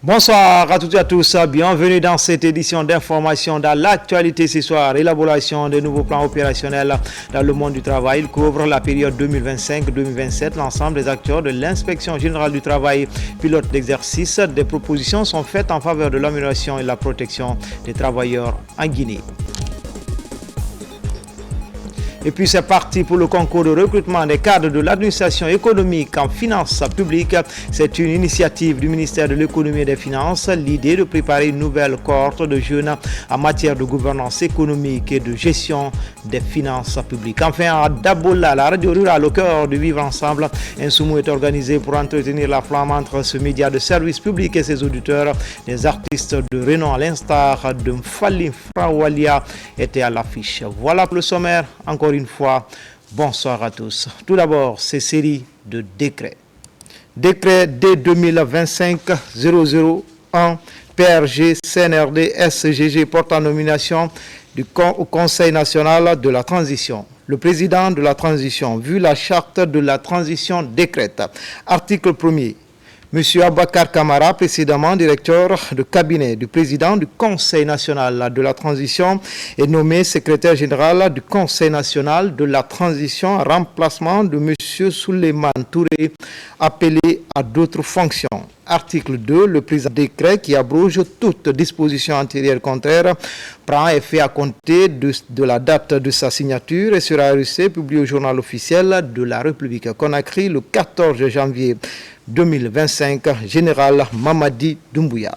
Bonsoir à toutes et à tous, bienvenue dans cette édition d'information dans l'actualité ce soir. Élaboration des nouveaux plans opérationnels dans le monde du travail. Il couvre la période 2025-2027. L'ensemble des acteurs de l'inspection générale du travail pilote d'exercice. Des propositions sont faites en faveur de l'amélioration et de la protection des travailleurs en Guinée. Et puis c'est parti pour le concours de recrutement des cadres de l'administration économique en finances publiques. C'est une initiative du ministère de l'économie et des finances. L'idée de préparer une nouvelle cohorte de jeunes en matière de gouvernance économique et de gestion des finances publiques. Enfin, à Dabola, la radio rurale au cœur du vivre ensemble, un soumou est organisé pour entretenir la flamme entre ce média de service public et ses auditeurs. Des artistes de renom à l'instar de Mfali Frawalia étaient à l'affiche. Voilà pour le sommaire. Encore une fois, bonsoir à tous. Tout d'abord, ces séries de décrets. Décret D2025-001 PRG CNRD SGG portant nomination au Conseil national de la transition. Le président de la transition, vu la charte de la transition décrète. Article 1er. M. Abakar Kamara, précédemment directeur de cabinet du président du Conseil national de la transition, est nommé secrétaire général du Conseil national de la transition en remplacement de M. Souleymane Touré, appelé à d'autres fonctions. Article 2. Le présent décret qui abroge toute disposition antérieure contraire prend effet à compter de la date de sa signature et sera arrêté publié au journal officiel de la République Conakry le 14 janvier 2025, Général Mamadi Doumbouya.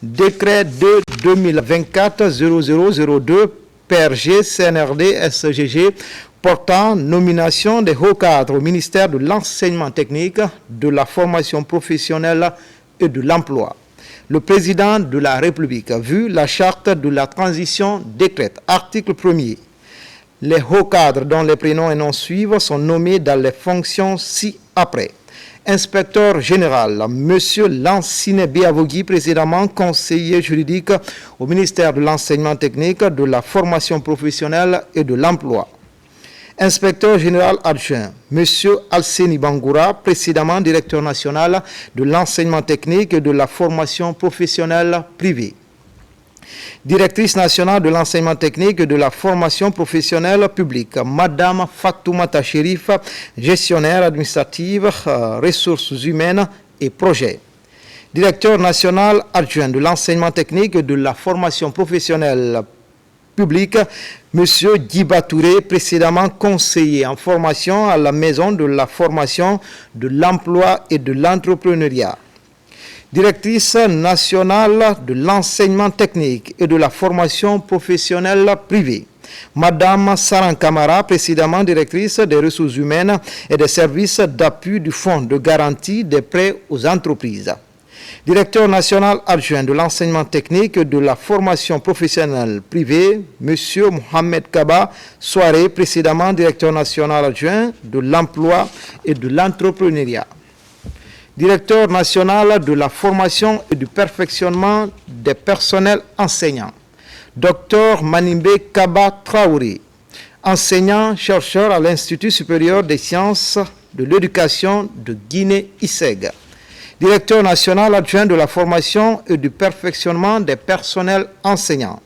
Décret 2024-0002 PRG CNRD SGG portant nomination des hauts cadres au ministère de l'enseignement technique, de la formation professionnelle et de l'emploi. Le président de la République, vu la charte de la transition décrète, article 1er. Les hauts cadres dont les prénoms et noms suivent sont nommés dans les fonctions ci-après. Inspecteur général, M. Lansine Biavogui, précédemment conseiller juridique au ministère de l'enseignement technique, de la formation professionnelle et de l'emploi. Inspecteur général adjoint, M. Alseni Bangoura, précédemment directeur national de l'enseignement technique et de la formation professionnelle privée. Directrice nationale de l'enseignement technique et de la formation professionnelle publique, Madame Fatoumata Chérif, gestionnaire administrative, ressources humaines et projets. Directeur national adjoint de l'enseignement technique et de la formation professionnelle publique, M. Djiba Touré, précédemment conseiller en formation à la Maison de la formation, de l'emploi et de l'entrepreneuriat. Directrice nationale de l'enseignement technique et de la formation professionnelle privée, Madame Saran Kamara, précédemment directrice des ressources humaines et des services d'appui du Fonds de garantie des prêts aux entreprises. Directeur national adjoint de l'enseignement technique et de la formation professionnelle privée, M. Mohamed Kaba Soare, précédemment directeur national adjoint de l'emploi et de l'entrepreneuriat. Directeur national de la formation et du perfectionnement des personnels enseignants, Dr Manimbe Kaba Traoré, enseignant-chercheur à l'Institut supérieur des sciences de l'éducation de Guinée-Issègue. Directeur national adjoint de la formation et du perfectionnement des personnels enseignants,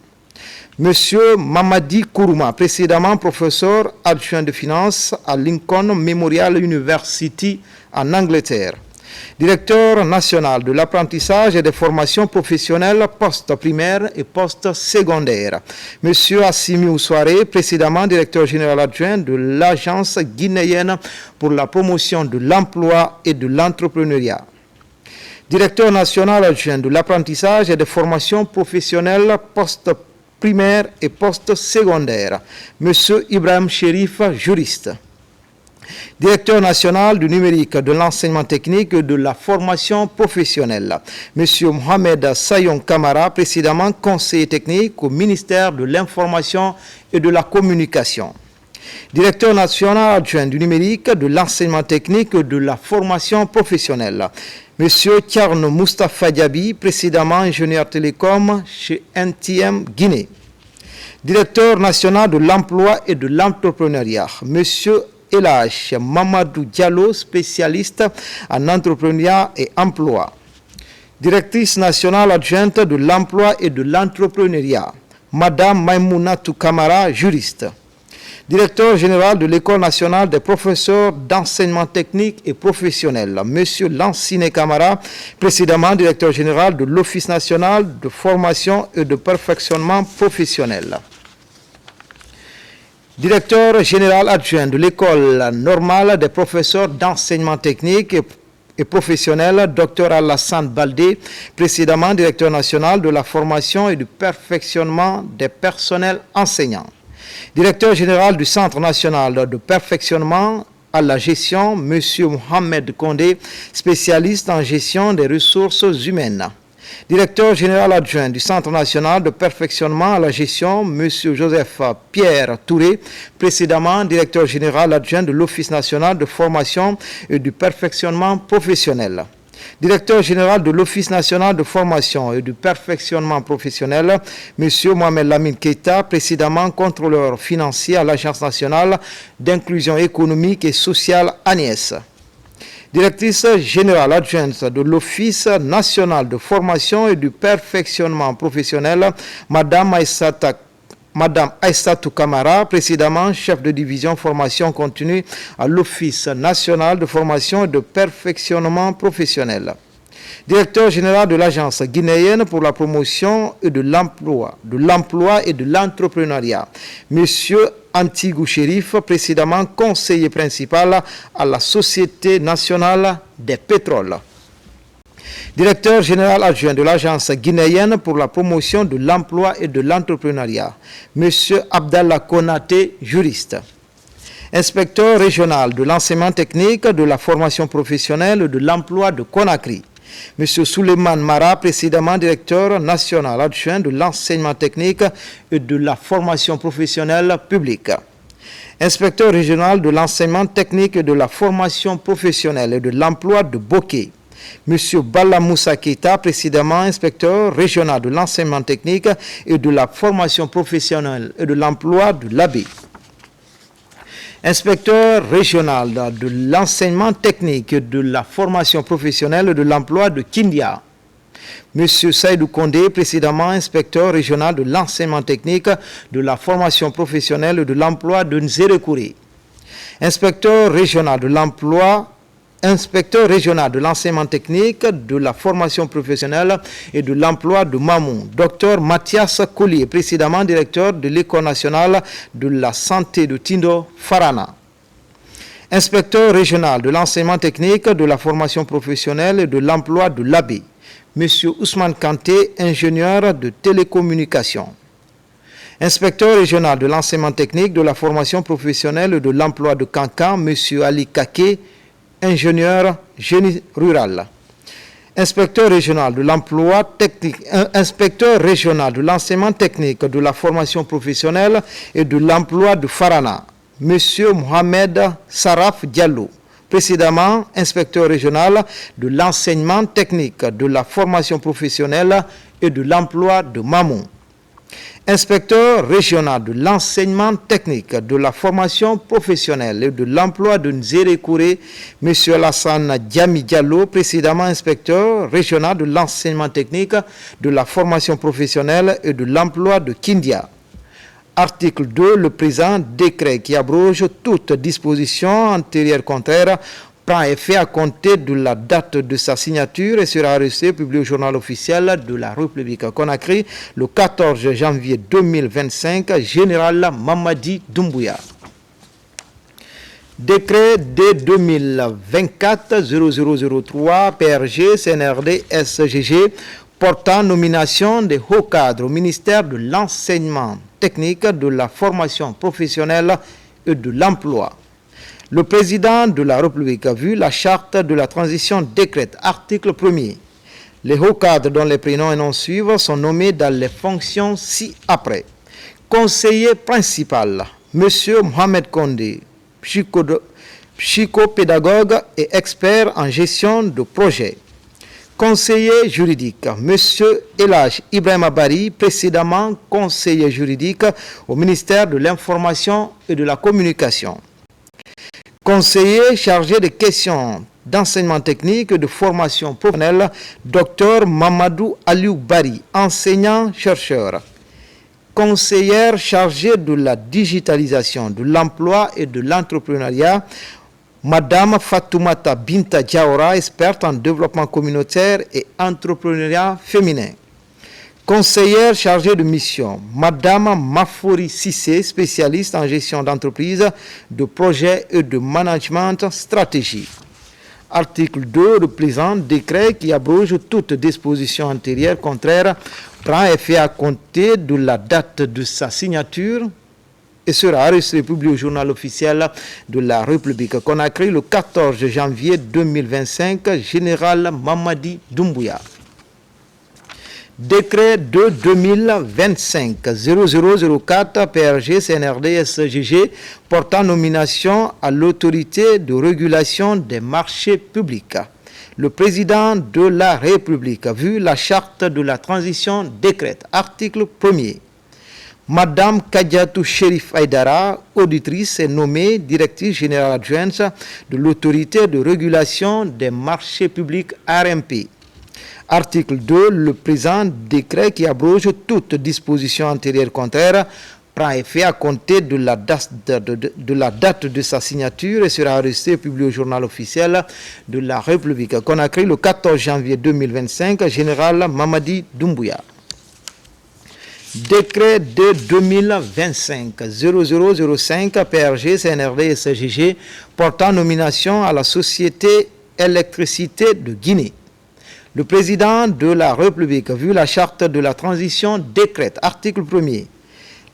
Monsieur Mamadi Kourouma, précédemment professeur adjoint de finances à Lincoln Memorial University en Angleterre. Directeur national de l'apprentissage et des formations professionnelles post-primaire et post-secondaire. Monsieur Assimi Oussoiré, précédemment directeur général adjoint de l'Agence guinéenne pour la promotion de l'emploi et de l'entrepreneuriat. Directeur national adjoint de l'apprentissage et des formations professionnelles post-primaire et post-secondaire. Monsieur Ibrahim Chérif, juriste. Directeur national du numérique, de l'enseignement technique et de la formation professionnelle. M. Mohamed Sayon Kamara, précédemment conseiller technique au ministère de l'Information et de la Communication. Directeur national adjoint du numérique, de l'enseignement technique et de la formation professionnelle. M. Tierno Moustapha Diaby, précédemment ingénieur télécom chez NTM Guinée. Directeur national de l'emploi et de l'entrepreneuriat. M. Elach Mamadou Diallo, spécialiste en entrepreneuriat et emploi. Directrice nationale adjointe de l'emploi et de l'entrepreneuriat, Madame Maïmounatou Kamara, juriste. Directeur général de l'École nationale des professeurs d'enseignement technique et professionnel, Monsieur Lansine Kamara, précédemment directeur général de l'Office national de formation et de perfectionnement professionnel. Directeur général adjoint de l'École normale des professeurs d'enseignement technique et professionnel, Dr Alassane Baldé, précédemment directeur national de la formation et du perfectionnement des personnels enseignants. Directeur général du Centre national de perfectionnement à la gestion, M. Mohamed Kondé, spécialiste en gestion des ressources humaines. Directeur général adjoint du Centre national de perfectionnement à la gestion, M. Joseph Pierre Touré, précédemment directeur général adjoint de l'Office national de formation et du perfectionnement professionnel. Directeur général de l'Office national de formation et du perfectionnement professionnel, M. Mohamed Lamine Keita, précédemment contrôleur financier à l'Agence nationale d'inclusion économique et sociale ANIES. Directrice générale adjointe de l'Office national de formation et du perfectionnement professionnel, Madame Aïssatou Kamara, précédemment chef de division formation continue à l'Office national de formation et de perfectionnement professionnel. Directeur général de l'Agence guinéenne pour la promotion et de l'emploi et de l'entrepreneuriat, Monsieur Antigou Chérif, précédemment conseiller principal à la Société nationale des pétroles. Directeur général adjoint de l'Agence guinéenne pour la promotion de l'emploi et de l'entrepreneuriat, M. Abdallah Konaté, juriste. Inspecteur régional de l'enseignement technique, de la formation professionnelle et de l'emploi de Conakry, M. Souleymane Mara, précédemment directeur national adjoint de l'enseignement technique et de la formation professionnelle publique. Inspecteur régional de l'enseignement technique et de la formation professionnelle et de l'emploi de Boké, M. Bala Moussa Keita, précédemment inspecteur régional de l'enseignement technique et de la formation professionnelle et de l'emploi de l'Abbé. Inspecteur régional de l'enseignement technique et de la formation professionnelle et de l'emploi de Kindia, M. Saïdou Kondé, précédemment inspecteur régional de l'enseignement technique, de la formation professionnelle et de l'emploi de Nzérekouré. Inspecteur régional de l'emploi, inspecteur régional de l'enseignement technique, de la formation professionnelle et de l'emploi de Mamou, Dr Mathias Collier, précédemment directeur de l'École nationale de la santé de Tindo, Farana. Inspecteur régional de l'enseignement technique, de la formation professionnelle et de l'emploi de l'Abbé, M. Ousmane Kanté, ingénieur de télécommunications. Inspecteur régional de l'enseignement technique, de la formation professionnelle et de l'emploi de Cancan, M. Ali Kake, ingénieur génie rural. Inspecteur régional de l'emploi technique, inspecteur régional de l'enseignement technique, de la formation professionnelle et de l'emploi de Farana, M. Mohamed Saraf Diallo, précédemment inspecteur régional de l'enseignement technique, de la formation professionnelle et de l'emploi de Mamou. Inspecteur régional de l'enseignement technique, de la formation professionnelle et de l'emploi de Nzérekouré, M. Alassane Diami Diallo, précédemment inspecteur régional de l'enseignement technique, de la formation professionnelle et de l'emploi de Kindia. Article 2. Le présent décret qui abroge toute disposition antérieure contraire prend effet à compter de la date de sa signature et sera resté publié au journal officiel de la République Conakry le 14 janvier 2025, Général Mamadi Doumbouya. Décret D2024-0003 PRG CNRD SGG portant nomination des hauts cadres au ministère de l'enseignement technique, de la formation professionnelle et de l'emploi. Le président de la République a vu la charte de la transition décrète, article 1er. Les hauts cadres dont les prénoms et noms suivent sont nommés dans les fonctions ci-après. Conseiller principal, M. Mohamed Kondé, psychopédagogue et expert en gestion de projet. Conseiller juridique, M. Elhaj Ibrahima Bari, précédemment conseiller juridique au ministère de l'Information et de la Communication. Conseiller chargé des questions d'enseignement technique et de formation professionnelle, Dr Mamadou Aliou Bari, enseignant-chercheur. Conseillère chargée de la digitalisation, de l'emploi et de l'entrepreneuriat, Madame Fatoumata Binta Diawara, experte en développement communautaire et entrepreneuriat féminin. Conseillère chargée de mission, Madame Mafori Sissé, spécialiste en gestion d'entreprise, de projets et de management stratégique. Article 2, le présent décret qui abroge toute disposition antérieure contraire prend effet à compter de la date de sa signature et sera enregistré et publié au journal officiel de la République Conakry le 14 janvier 2025, Général Mamadi Doumbouya. Décret de 2025-0004 PRG CNRD SGG portant nomination à l'autorité de régulation des marchés publics. Le président de la République, vu la charte de la transition, décrète, article 1er. Madame Kadiatou Chérif Aïdara, auditrice, est nommée directrice générale adjointe de l'autorité de régulation des marchés publics RMP. Article 2. Le présent décret qui abroge toute disposition antérieure contraire prend effet à compter de la date de sa signature et sera enregistré et publié au journal officiel de la République Conakry le 14 janvier 2025, Général Mamadi Doumbouya. Décret de 2025-0005 PRG CNRD SGG portant nomination à la Société Électricité de Guinée. Le président de la République, vu la charte de la transition, décrète, article 1er.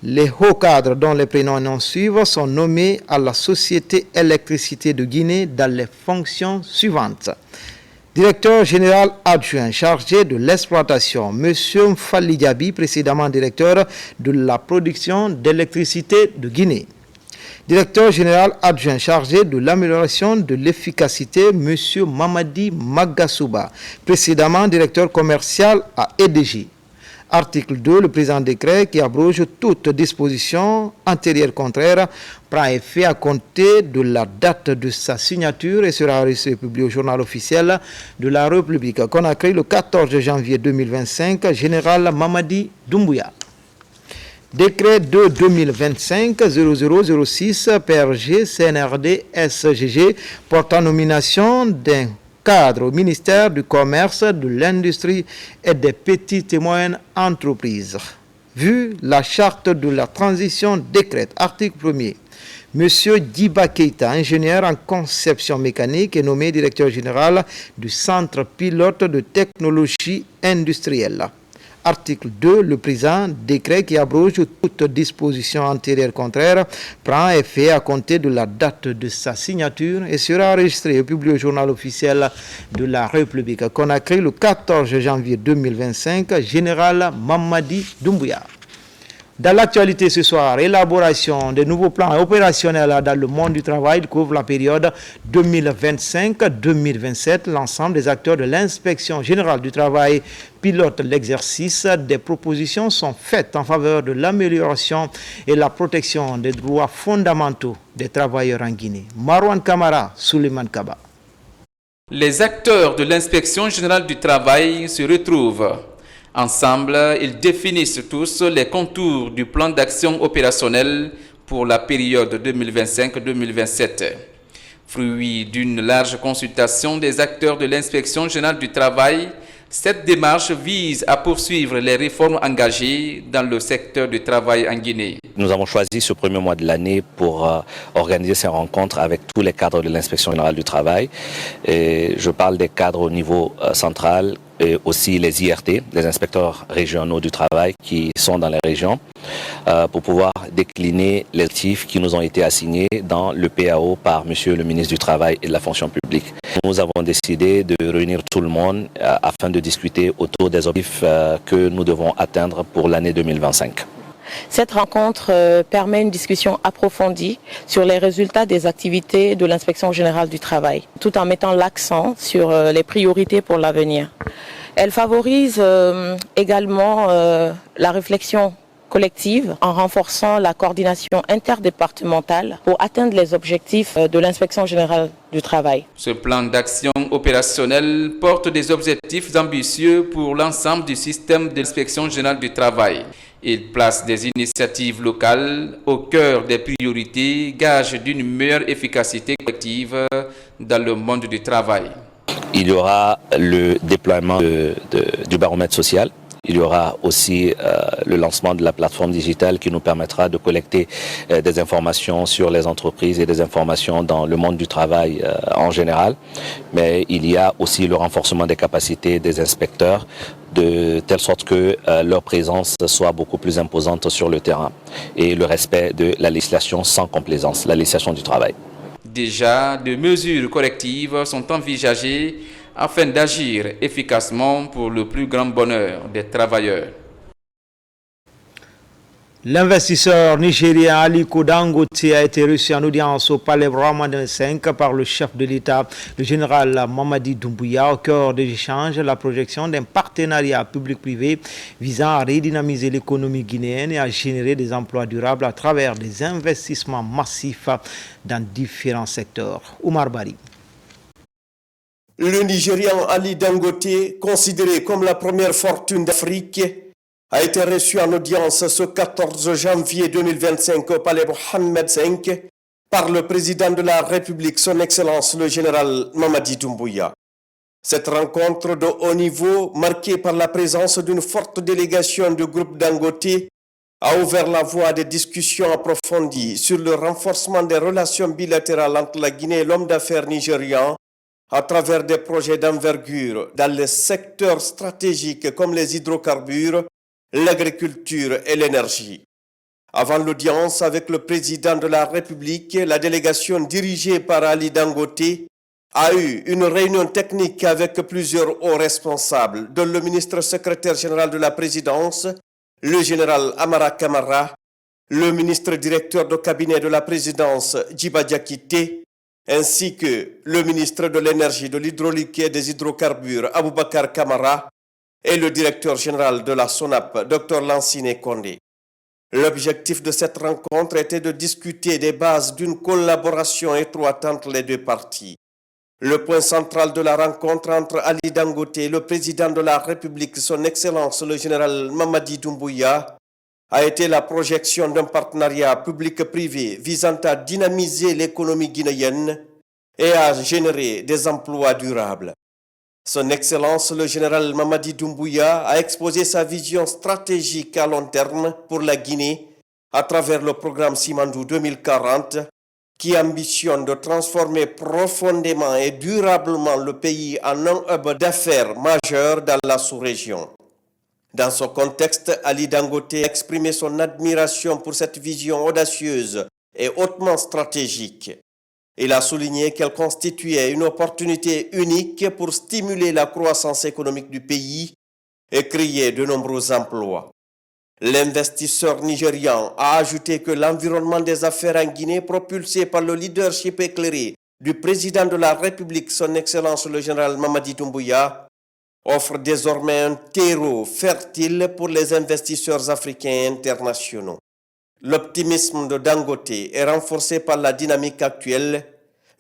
Les hauts cadres dont les prénoms non suivent sont nommés à la Société Électricité de Guinée dans les fonctions suivantes. Directeur général adjoint chargé de l'exploitation, M. Mfali Diaby, précédemment directeur de la production d'électricité de Guinée. Directeur général adjoint chargé de l'amélioration de l'efficacité, M. Mamadi Magasouba, précédemment directeur commercial à EDG. Article 2, le présent décret qui abroge toute disposition antérieure contraire prend effet à compter de la date de sa signature et sera enregistré et publié au journal officiel de la République Conakry le 14 janvier 2025, Général Mamadi Doumbouya. Décret de 2025-0006 PRG CNRD SGG portant nomination d'un cadre au ministère du Commerce, de l'Industrie et des petites et moyennes entreprises. Vu la charte de la transition, décrète, article 1er. Monsieur Diba Keita, ingénieur en conception mécanique, est nommé directeur général du Centre pilote de technologie industrielle. Article 2, le présent décret qui abroge toute disposition antérieure contraire prend effet à compter de la date de sa signature et sera enregistré et publié au journal officiel de la République Conakry le 14 janvier 2025, Général Mamadi Doumbouya. Dans l'actualité ce soir, élaboration des nouveaux plans opérationnels dans le monde du travail couvre la période 2025-2027. L'ensemble des acteurs de l'inspection générale du travail pilote l'exercice. Des propositions sont faites en faveur de l'amélioration et la protection des droits fondamentaux des travailleurs en Guinée. Marwan Kamara, Suleiman Kaba. Les acteurs de l'inspection générale du travail se retrouvent. Ensemble, ils définissent tous les contours du plan d'action opérationnel pour la période 2025-2027. Fruit d'une large consultation des acteurs de l'inspection générale du travail, cette démarche vise à poursuivre les réformes engagées dans le secteur du travail en Guinée. Nous avons choisi ce premier mois de l'année pour organiser ces rencontres avec tous les cadres de l'inspection générale du travail. Et je parle des cadres au niveau central et aussi les IRT, les inspecteurs régionaux du travail qui sont dans les régions, pour pouvoir décliner les objectifs qui nous ont été assignés dans le PAO par Monsieur le ministre du Travail et de la fonction publique. Nous avons décidé de réunir tout le monde afin de discuter autour des objectifs que nous devons atteindre pour l'année 2025. Cette rencontre permet une discussion approfondie sur les résultats des activités de l'Inspection générale du travail, tout en mettant l'accent sur les priorités pour l'avenir. Elle favorise également la réflexion collective en renforçant la coordination interdépartementale pour atteindre les objectifs de l'Inspection générale du travail. Ce plan d'action opérationnel porte des objectifs ambitieux pour l'ensemble du système d'inspection générale du travail. Il place des initiatives locales au cœur des priorités, gage d'une meilleure efficacité collective dans le monde du travail. Il y aura le déploiement du baromètre social. Il y aura aussi le lancement de la plateforme digitale qui nous permettra de collecter des informations sur les entreprises et des informations dans le monde du travail en général. Mais il y a aussi le renforcement des capacités des inspecteurs de telle sorte que leur présence soit beaucoup plus imposante sur le terrain et le respect de la législation sans complaisance, la législation du travail. Déjà, de mesures correctives sont envisagées afin d'agir efficacement pour le plus grand bonheur des travailleurs. L'investisseur nigérien Aliko Dangote a été reçu en audience au palais Ramadan 5 par le chef de l'État, le général Mamadi Doumbouya, au cœur des échanges, la projection d'un partenariat public-privé visant à redynamiser l'économie guinéenne et à générer des emplois durables à travers des investissements massifs dans différents secteurs. Oumar Bari. Le Nigérian Ali Dangote, considéré comme la première fortune d'Afrique, a été reçu en audience ce 14 janvier 2025 au palais Mohammed V par le président de la République, son Excellence le général Mamadi Doumbouya. Cette rencontre de haut niveau, marquée par la présence d'une forte délégation du groupe Dangote, a ouvert la voie à des discussions approfondies sur le renforcement des relations bilatérales entre la Guinée et l'homme d'affaires nigérian à travers des projets d'envergure dans les secteurs stratégiques comme les hydrocarbures, l'agriculture et l'énergie. Avant l'audience avec le président de la République, la délégation dirigée par Ali Dangote a eu une réunion technique avec plusieurs hauts responsables, dont le ministre secrétaire général de la présidence, le général Amara Kamara, le ministre directeur de cabinet de la présidence, Djiba Diakité, ainsi que le ministre de l'énergie, de l'hydraulique et des hydrocarbures, Aboubakar Kamara, et le directeur général de la SONAP, Dr Lansine Kondé. L'objectif de cette rencontre était de discuter des bases d'une collaboration étroite entre les deux parties. Le point central de la rencontre entre Ali Dangote et le président de la République, son Excellence le général Mamadi Doumbouya, a été la projection d'un partenariat public-privé visant à dynamiser l'économie guinéenne et à générer des emplois durables. Son Excellence le général Mamadi Doumbouya a exposé sa vision stratégique à long terme pour la Guinée à travers le programme Simandou 2040 qui ambitionne de transformer profondément et durablement le pays en un hub d'affaires majeur dans la sous-région. Dans ce contexte, Ali Dangote a exprimé son admiration pour cette vision audacieuse et hautement stratégique. Il a souligné qu'elle constituait une opportunité unique pour stimuler la croissance économique du pays et créer de nombreux emplois. L'investisseur nigérian a ajouté que l'environnement des affaires en Guinée, propulsé par le leadership éclairé du président de la République, son Excellence le général Mamadi Doumbouya, offre désormais un terreau fertile pour les investisseurs africains et internationaux. L'optimisme de Dangote est renforcé par la dynamique actuelle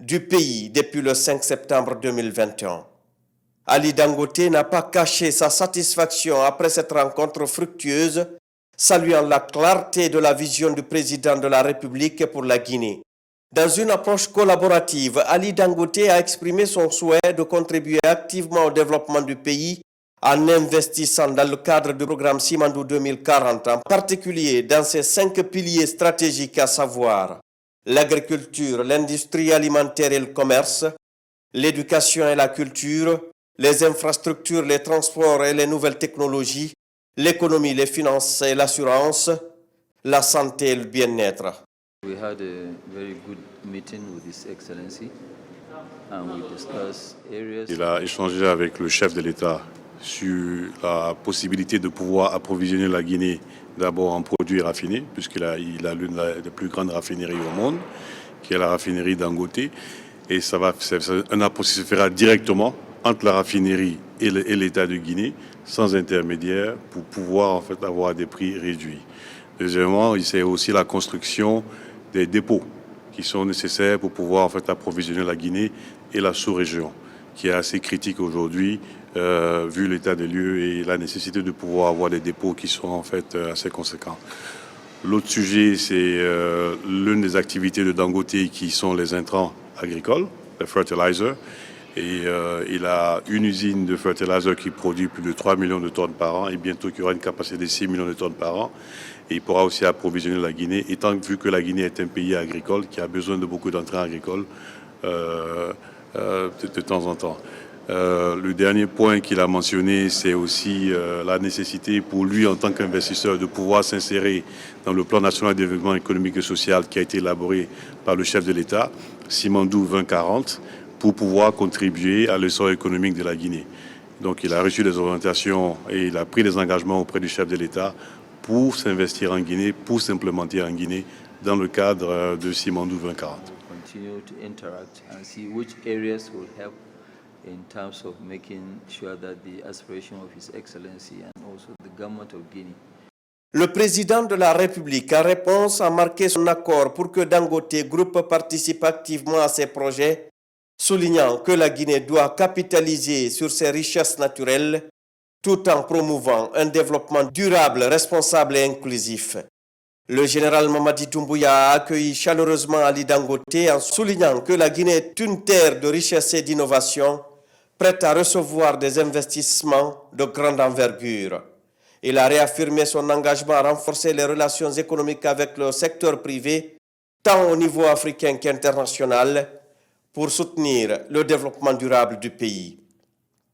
du pays depuis le 5 septembre 2021. Ali Dangote n'a pas caché sa satisfaction après cette rencontre fructueuse, saluant la clarté de la vision du président de la République pour la Guinée. Dans une approche collaborative, Ali Dangote a exprimé son souhait de contribuer activement au développement du pays en investissant dans le cadre du programme Simandou 2040, en particulier dans ses 5 piliers stratégiques, à savoir l'agriculture, l'industrie alimentaire et le commerce, l'éducation et la culture, les infrastructures, les transports et les nouvelles technologies, l'économie, les finances et l'assurance, la santé et le bien-être. We had a very good meeting with His Excellency and we discussed areas. Il a échangé avec le chef de l'État sur la possibilité de pouvoir approvisionner la Guinée d'abord en produits raffinés, puisqu'il a l'une des plus grandes raffineries au monde, qui est la raffinerie Dangote. Et un apport se fera directement entre la raffinerie et l'État de Guinée, sans intermédiaire, pour pouvoir en fait avoir des prix réduits. Deuxièmement, c'est aussi la construction des dépôts qui sont nécessaires pour pouvoir en fait approvisionner la Guinée et la sous-région, qui est assez critique aujourd'hui, vu l'état des lieux et la nécessité de pouvoir avoir des dépôts qui sont en fait assez conséquents. L'autre sujet, c'est l'une des activités de Dangote qui sont les intrants agricoles, les fertilizers. Et il a une usine de fertilizer qui produit plus de 3 millions de tonnes par an et bientôt qu'il y aura une capacité de 6 millions de tonnes par an. Et il pourra aussi approvisionner la Guinée, étant vu que la Guinée est un pays agricole qui a besoin de beaucoup d'entrants agricoles de temps en temps. Le dernier point qu'il a mentionné, c'est aussi la nécessité pour lui en tant qu'investisseur de pouvoir s'insérer dans le plan national de développement économique et social qui a été élaboré par le chef de l'État, Simandou 2040, pour pouvoir contribuer à l'essor économique de la Guinée. Donc il a reçu des orientations et il a pris des engagements auprès du chef de l'État pour s'investir en Guinée, pour s'implémenter en Guinée dans le cadre de Simandou 2040. In terms of making sure that the aspiration of His Excellency and also the government of Guinea. Le président de la République, en réponse, a marqué son accord pour que Dangote Group participe activement à ces projets, soulignant que la Guinée doit capitaliser sur ses richesses naturelles tout en promouvant un développement durable, responsable et inclusif. Le général Mamadi Doumbouya a accueilli chaleureusement Ali Dangote en soulignant que la Guinée est une terre de richesse et d'innovation, prête à recevoir des investissements de grande envergure. Il a réaffirmé son engagement à renforcer les relations économiques avec le secteur privé, tant au niveau africain qu'international, pour soutenir le développement durable du pays.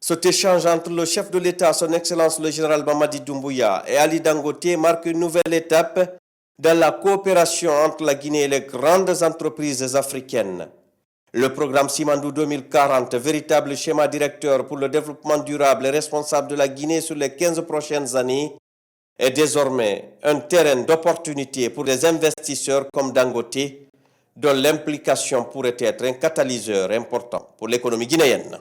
Cet échange entre le chef de l'État, son Excellence le général Mamadi Doumbouya, et Ali Dangote marque une nouvelle étape dans la coopération entre la Guinée et les grandes entreprises africaines. Le programme Simandou 2040, véritable schéma directeur pour le développement durable et responsable de la Guinée sur les 15 prochaines années, est désormais un terrain d'opportunité pour les investisseurs comme Dangote, dont l'implication pourrait être un catalyseur important pour l'économie guinéenne.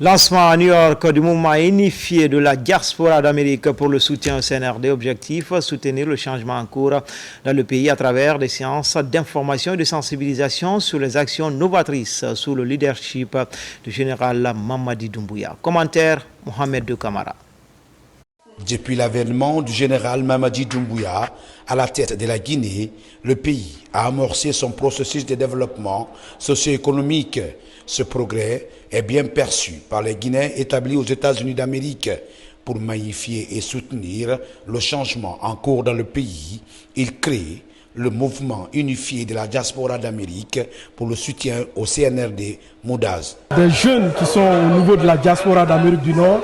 Lancement à New York du mouvement unifié de la diaspora d'Amérique pour le soutien au CNRD. Objectif, soutenir le changement en cours dans le pays à travers des séances d'information et de sensibilisation sur les actions novatrices sous le leadership du général Mamadi Doumbouya. Commentaire, Mohamed De Camara. Depuis l'avènement du général Mamadi Doumbouya à la tête de la Guinée, le pays a amorcé son processus de développement socio-économique. Ce progrès est bien perçu par les Guinéens établis aux États-Unis d'Amérique. Pour magnifier et soutenir le changement en cours dans le pays, il crée le mouvement unifié de la diaspora d'Amérique pour le soutien au CNRD Moudaz. Des jeunes qui sont au niveau de la diaspora d'Amérique du Nord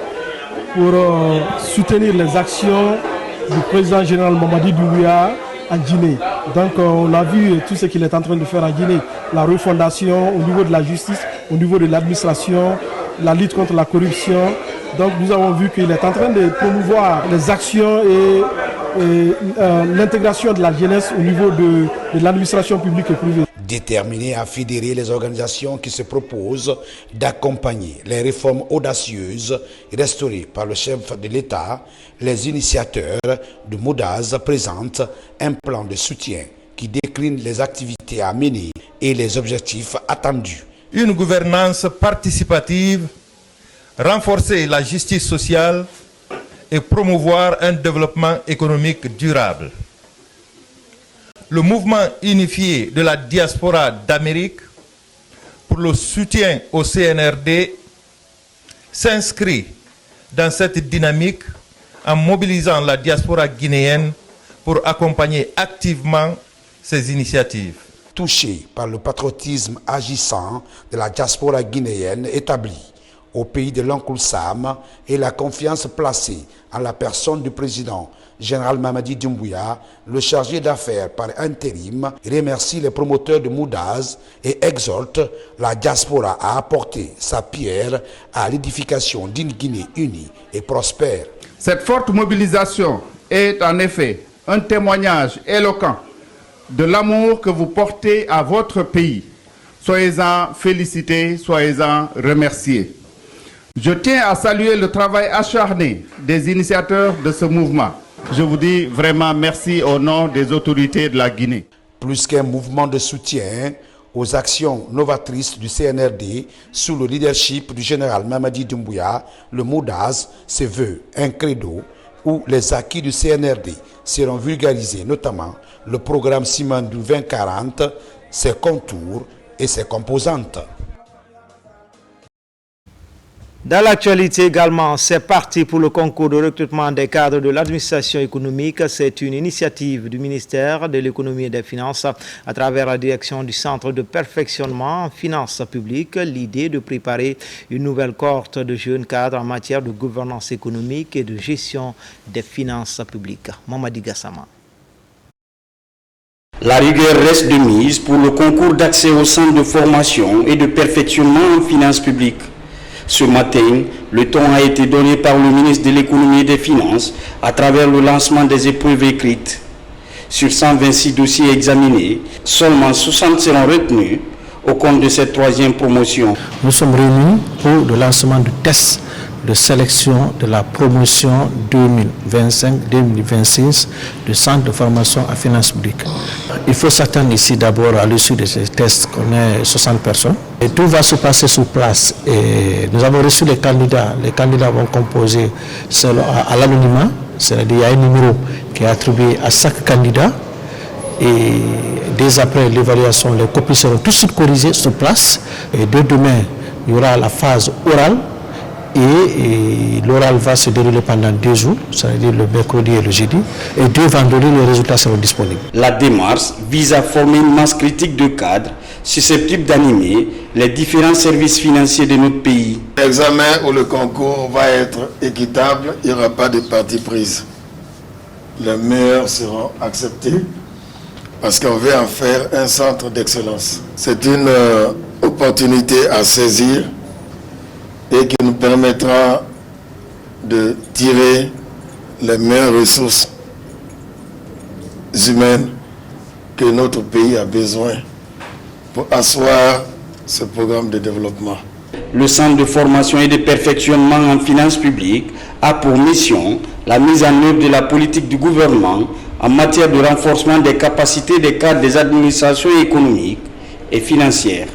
pour soutenir les actions du président général Mamadi Doumbouya en Guinée. Donc on a vu tout ce qu'il est en train de faire en Guinée, la refondation au niveau de la justice, au niveau de l'administration, la lutte contre la corruption. Donc nous avons vu qu'il est en train de promouvoir les actions et l'intégration de la jeunesse au niveau de l'administration publique et privée. Déterminé à fédérer les organisations qui se proposent d'accompagner les réformes audacieuses restaurées par le chef de l'État, les initiateurs de Moudaz présentent un plan de soutien qui décline les activités à mener et les objectifs attendus. Une gouvernance participative, renforcer la justice sociale et promouvoir un développement économique durable. Le mouvement unifié de la diaspora d'Amérique pour le soutien au CNRD s'inscrit dans cette dynamique en mobilisant la diaspora guinéenne pour accompagner activement ces initiatives. Touché par le patriotisme agissant de la diaspora guinéenne établie au pays de l'Oncle Sam et la confiance placée en la personne du président général Mamadi Doumbouya, le chargé d'affaires par intérim, remercie les promoteurs de Moudaz et exhorte la diaspora à apporter sa pierre à l'édification d'une Guinée unie et prospère. Cette forte mobilisation est en effet un témoignage éloquent de l'amour que vous portez à votre pays. Soyez-en félicités, soyez-en remerciés. Je tiens à saluer le travail acharné des initiateurs de ce mouvement, Je vous dis vraiment merci au nom des autorités de la Guinée. Plus qu'un mouvement de soutien aux actions novatrices du CNRD sous le leadership du général Mamadi Doumbouya, le MODAS se veut un credo où les acquis du CNRD seront vulgarisés, notamment le programme Simandou 2040, ses contours et ses composantes. Dans l'actualité également, c'est parti pour le concours de recrutement des cadres de l'administration économique. C'est une initiative du ministère de l'économie et des finances à travers la direction du centre de perfectionnement en finances publiques. L'idée de préparer une nouvelle cohorte de jeunes cadres en matière de gouvernance économique et de gestion des finances publiques. Mamadi Gassama. La rigueur reste de mise pour le concours d'accès au centre de formation et de perfectionnement en finances publiques. Ce matin, le ton a été donné par le ministre de l'économie et des finances à travers le lancement des épreuves écrites. Sur 126 dossiers examinés, seulement 60 seront retenus au compte de cette troisième promotion. Nous sommes réunis pour le lancement du test de sélection de la promotion 2025-2026 du centre de formation à finances publiques. Il faut s'attendre ici d'abord à l'issue de ces tests qu'on ait 60 personnes. Et tout va se passer sur place. Et nous avons reçu les candidats. Les candidats vont composer à l'anonymat, c'est-à-dire il y a un numéro qui est attribué à chaque candidat. Et dès après l'évaluation, les copies seront tout de suite corrigées sur place. Et dès demain, il y aura la phase orale. Et l'oral va se dérouler pendant 2 jours, c'est-à-dire le mercredi et le jeudi. Et 2 vendredis, les résultats seront disponibles. La démarche vise à former une masse critique de cadres susceptibles d'animer les différents services financiers de notre pays. L'examen ou le concours va être équitable, il n'y aura pas de parti prise. Les meilleurs seront acceptés parce qu'on veut en faire un centre d'excellence. C'est une opportunité à saisir et qui nous permettra de tirer les meilleures ressources humaines que notre pays a besoin pour asseoir ce programme de développement. Le centre de formation et de perfectionnement en finances publiques a pour mission la mise en œuvre de la politique du gouvernement en matière de renforcement des capacités des cadres des administrations économiques et financières.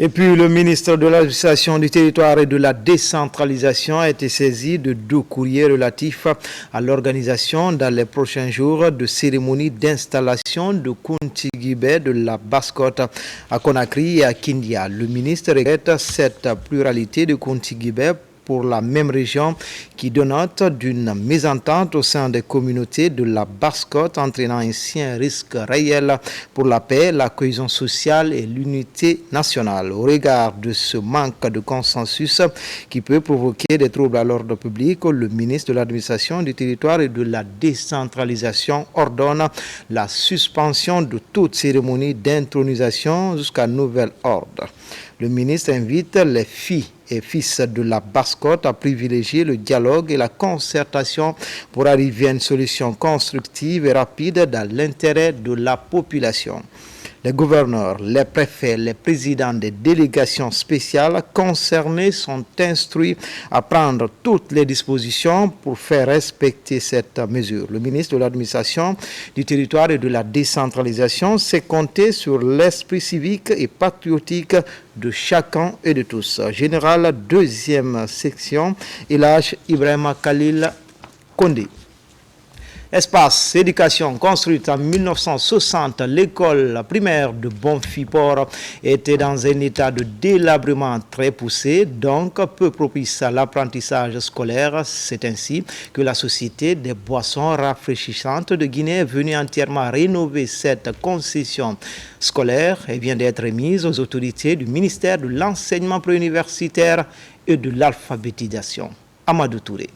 Et puis, le ministre de l'Administration du territoire et de la décentralisation a été saisi de 2 courriers relatifs à l'organisation dans les prochains jours de cérémonies d'installation de Kountigibé de la Basse-Côte à Conakry et à Kindia. Le ministre regrette cette pluralité de Kountigibé pour la même région qui dénote d'une mésentente au sein des communautés de la Basse-Côte, entraînant ainsi un risque réel pour la paix, la cohésion sociale et l'unité nationale. Au regard de ce manque de consensus qui peut provoquer des troubles à l'ordre public, le ministre de l'Administration du territoire et de la décentralisation ordonne la suspension de toute cérémonie d'intronisation jusqu'à nouvel ordre. Le ministre invite les filles et fils de la Basse-Côte à privilégier le dialogue et la concertation pour arriver à une solution constructive et rapide dans l'intérêt de la population. Les gouverneurs, les préfets, les présidents des délégations spéciales concernés sont instruits à prendre toutes les dispositions pour faire respecter cette mesure. Le ministre de l'Administration du territoire et de la décentralisation s'est compté sur l'esprit civique et patriotique de chacun et de tous. Général, 2e section, Elhadji Ibrahima Khalil Kondé. Espace éducation construite en 1960, l'école primaire de Bonfils-Port était dans un état de délabrement très poussé, donc peu propice à l'apprentissage scolaire. C'est ainsi que la Société des boissons rafraîchissantes de Guinée est venue entièrement rénover cette concession scolaire et vient d'être remise aux autorités du ministère de l'enseignement préuniversitaire et de l'alphabétisation. Amadou Touré.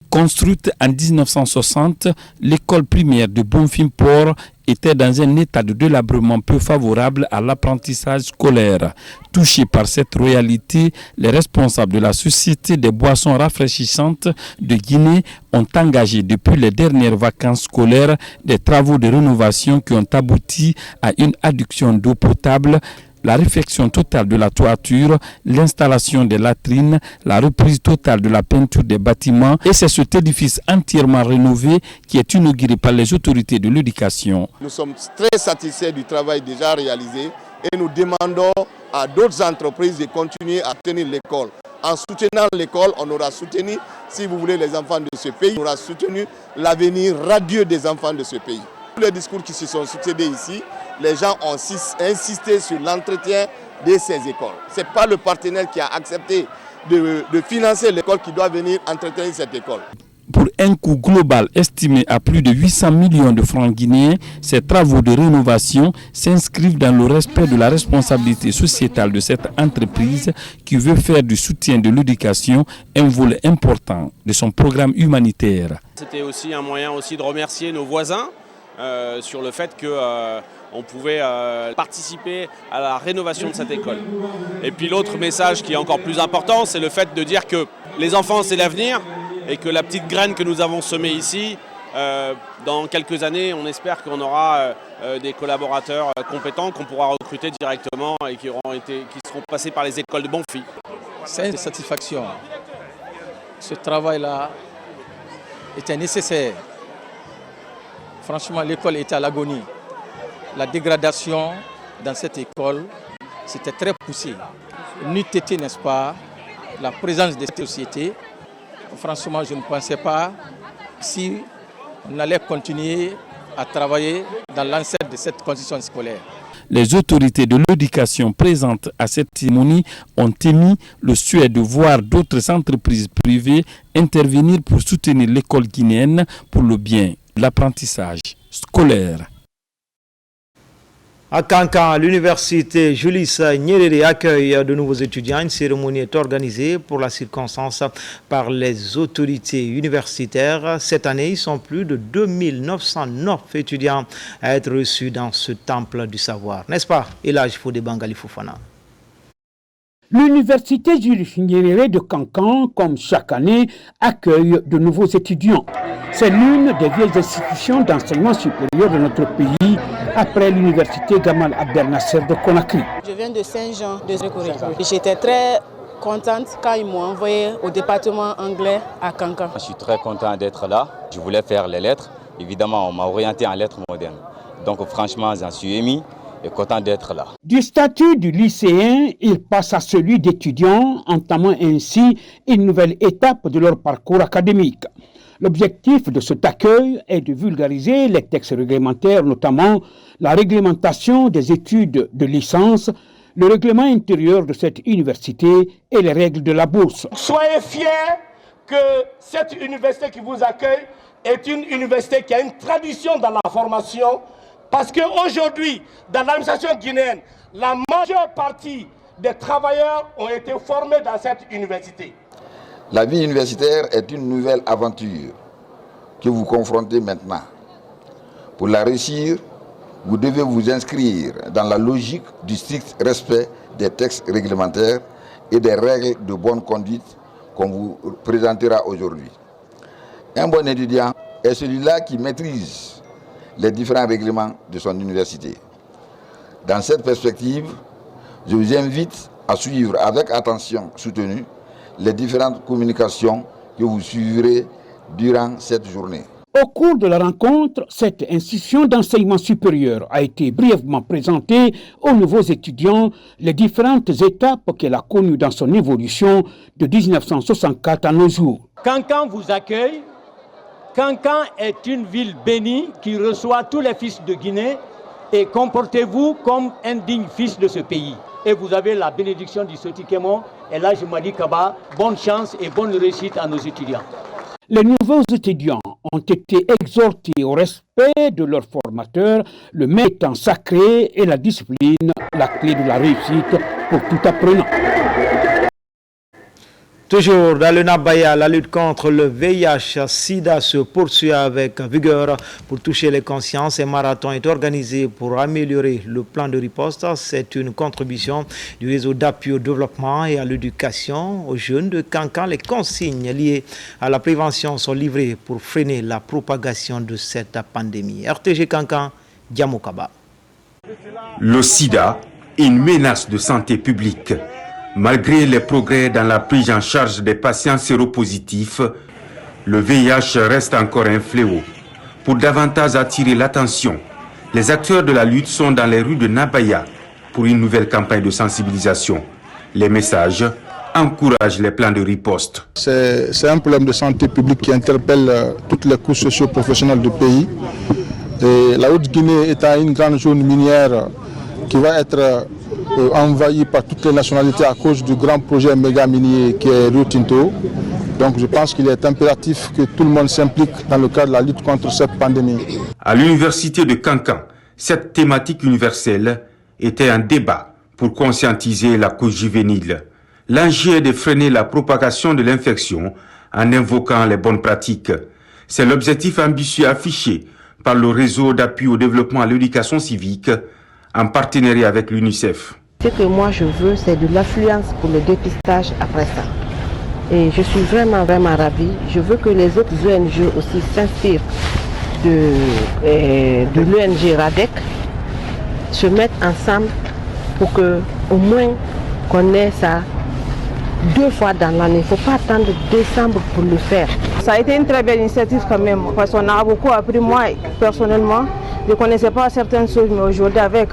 Construite en 1960, l'école primaire de Bonfils-Port était dans un état de délabrement peu favorable à l'apprentissage scolaire. Touchés par cette réalité, les responsables de la Société des boissons rafraîchissantes de Guinée ont engagé depuis les dernières vacances scolaires des travaux de rénovation qui ont abouti à une adduction d'eau potable la réfection totale de la toiture, l'installation des latrines, la reprise totale de la peinture des bâtiments. Et c'est cet édifice entièrement rénové qui est inauguré par les autorités de l'éducation. Nous sommes très satisfaits du travail déjà réalisé et nous demandons à d'autres entreprises de continuer à tenir l'école. En soutenant l'école, on aura soutenu, si vous voulez, les enfants de ce pays, on aura soutenu l'avenir radieux des enfants de ce pays. Tous les discours qui se sont succédés ici, les gens ont insisté sur l'entretien de ces écoles. Ce n'est pas le partenaire qui a accepté de financer l'école qui doit venir entretenir cette école. Pour un coût global estimé à plus de 800 millions de francs guinéens, ces travaux de rénovation s'inscrivent dans le respect de la responsabilité sociétale de cette entreprise qui veut faire du soutien de l'éducation un volet important de son programme humanitaire. C'était aussi un moyen aussi de remercier nos voisins sur le fait qu'on pouvait participer à la rénovation de cette école. Et puis l'autre message qui est encore plus important, c'est le fait de dire que les enfants c'est l'avenir et que la petite graine que nous avons semée ici, dans quelques années, on espère qu'on aura des collaborateurs compétents qu'on pourra recruter directement et qui seront passés par les écoles de Bonfi. C'est une satisfaction. Ce travail-là était nécessaire. Franchement, l'école était à l'agonie. La dégradation dans cette école, c'était très poussé. N'eût été, n'est-ce pas, la présence de cette société. Franchement, je ne pensais pas si on allait continuer à travailler dans l'enceinte de cette condition scolaire. Les autorités de l'éducation présentes à cette cérémonie ont émis le souhait de voir d'autres entreprises privées intervenir pour soutenir l'école guinéenne pour le bien de l'apprentissage scolaire. À Kankan, l'université Julius Nyerere accueille de nouveaux étudiants. Une cérémonie est organisée pour la circonstance par les autorités universitaires. Cette année, ils sont plus de 2909 étudiants à être reçus dans ce temple du savoir. N'est-ce pas, Elhadji Fodé Bangali Fofana? L'université Julius Nyerere de Kankan, comme chaque année, accueille de nouveaux étudiants. C'est l'une des vieilles institutions d'enseignement supérieur de notre pays, après l'université Gamal Abdel Nasser de Conakry. Je viens de Saint-Jean de Zékouré. J'étais très contente quand ils m'ont envoyé au département anglais à Kankan. Je suis très content d'être là. Je voulais faire les lettres. Évidemment, on m'a orienté en lettres modernes. Donc franchement, j'en suis ému et content d'être là. Du statut du lycéen, il passe à celui d'étudiant, entamant ainsi une nouvelle étape de leur parcours académique. L'objectif de cet accueil est de vulgariser les textes réglementaires, notamment la réglementation des études de licence, le règlement intérieur de cette université et les règles de la bourse. Soyez fiers que cette université qui vous accueille est une université qui a une tradition dans la formation, parce qu'aujourd'hui, dans l'administration guinéenne, la majeure partie des travailleurs ont été formés dans cette université. La vie universitaire est une nouvelle aventure que vous confrontez maintenant. Pour la réussir, vous devez vous inscrire dans la logique du strict respect des textes réglementaires et des règles de bonne conduite qu'on vous présentera aujourd'hui. Un bon étudiant est celui-là qui maîtrise les différents règlements de son université. Dans cette perspective, je vous invite à suivre avec attention soutenue les différentes communications que vous suivrez durant cette journée. Au cours de la rencontre, cette institution d'enseignement supérieur a été brièvement présentée aux nouveaux étudiants les différentes étapes qu'elle a connues dans son évolution de 1964 à nos jours. Kankan vous accueille. Kankan est une ville bénie qui reçoit tous les fils de Guinée et comportez-vous comme un digne fils de ce pays. Et vous avez la bénédiction du Sotikemo. Et là, je m'en dis Kaba, bonne chance et bonne réussite à nos étudiants. Les nouveaux étudiants ont été exhortés au respect de leurs formateurs, le maître étant sacré et la discipline la clé de la réussite pour tout apprenant. Toujours dans le Nabaya, la lutte contre le VIH-Sida se poursuit avec vigueur. Pour toucher les consciences, un marathon est organisé pour améliorer le plan de riposte. C'est une contribution du réseau d'appui au développement et à l'éducation aux jeunes de Kankan. Les consignes liées à la prévention sont livrées pour freiner la propagation de cette pandémie. RTG Kankan, Diamokaba. Le sida une menace de santé publique. Malgré les progrès dans la prise en charge des patients séropositifs, le VIH reste encore un fléau. Pour davantage attirer l'attention, les acteurs de la lutte sont dans les rues de Nabaya pour une nouvelle campagne de sensibilisation. Les messages encouragent les plans de riposte. C'est un problème de santé publique qui interpelle toutes les couches socio-professionnelles du pays. Et la Haute-Guinée étant une grande zone minière qui va être envahie par toutes les nationalités à cause du grand projet méga minier qui est Rio Tinto. Donc je pense qu'il est impératif que tout le monde s'implique dans le cadre de la lutte contre cette pandémie. À l'université de Kankan, cette thématique universelle était un débat pour conscientiser la cause juvénile. L'enjeu est de freiner la propagation de l'infection en invoquant les bonnes pratiques. C'est l'objectif ambitieux affiché par le réseau d'appui au développement à l'éducation civique en partenariat avec l'UNICEF. Ce que moi je veux, c'est de l'affluence pour le dépistage après ça. Et je suis vraiment ravie. Je veux que les autres ONG aussi s'inspirent de l'ONG RADEC, se mettent ensemble pour que au moins qu'on ait ça 2 fois dans l'année. Il ne faut pas attendre décembre pour le faire. Ça a été une très belle initiative quand même, parce qu'on a beaucoup appris. Moi, personnellement, je ne connaissais pas certaines choses, mais aujourd'hui, avec